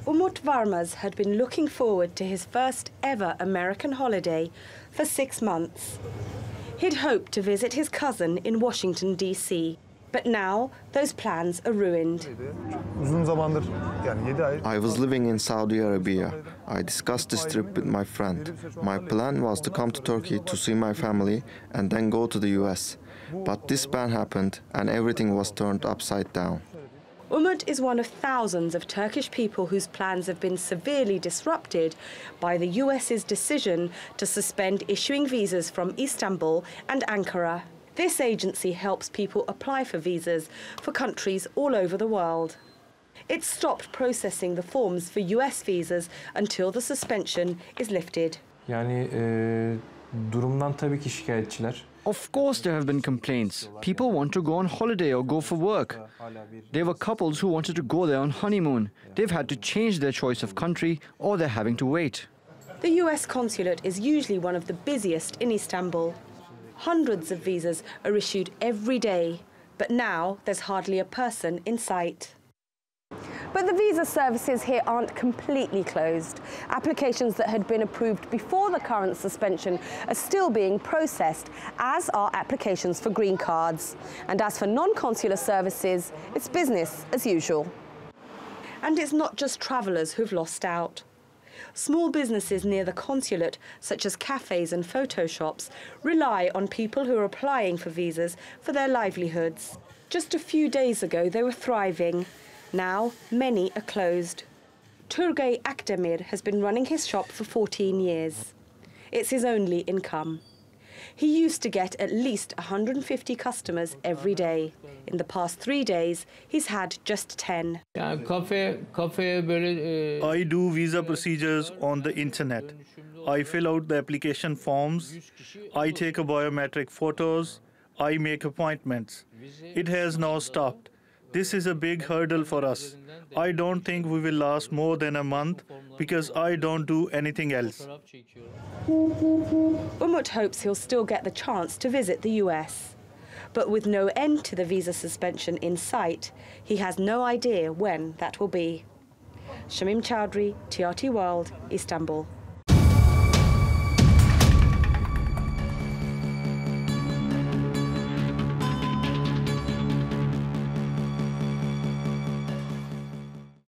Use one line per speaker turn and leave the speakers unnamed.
Umut Varmaz had been looking forward to his first ever American holiday for 6 months. He'd hoped to visit his cousin in Washington, D.C., but now those plans are ruined.
I was living in Saudi Arabia. I discussed this trip with my friend. My plan was to come to Turkey to see my family and then go to the US. But this ban happened and everything was turned upside down.
Umut is one of thousands of Turkish people whose plans have been severely disrupted by the US's decision to suspend issuing visas from Istanbul and Ankara. This agency helps people apply for visas for countries all over the world. It stopped processing the forms for US visas until the suspension is lifted.
Durumdan tabii ki şikayetçiler.
Of course there have been complaints. People want to go on holiday or go for work. There were couples who wanted to go there on honeymoon. They've had to change their choice of country or they're having to wait.
The US consulate is usually one of the busiest in Istanbul. Hundreds of visas are issued every day, but now there's hardly a person in sight. But the visa services here aren't completely closed. Applications that had been approved before the current suspension are still being processed, as are applications for green cards. And as for non-consular services, it's business as usual. And it's not just travellers who've lost out. Small businesses near the consulate, such as cafes and photo shops, rely on people who are applying for visas for their livelihoods. Just a few days ago, they were thriving. Now, many are closed. Turgay Akdemir has been running his shop for 14 years. It's his only income. He used to get at least 150 customers every day. In the past 3 days, he's had just 10.
I do visa procedures on the internet. I fill out the application forms. I take biometric photos. I make appointments. It has now stopped. This is a big hurdle for us. I don't think we will last more than a month because I don't do anything else.
Umut hopes he'll still get the chance to visit the US. But with no end to the visa suspension in sight, he has no idea when that will be. Shamim Chowdhury, TRT World, Istanbul.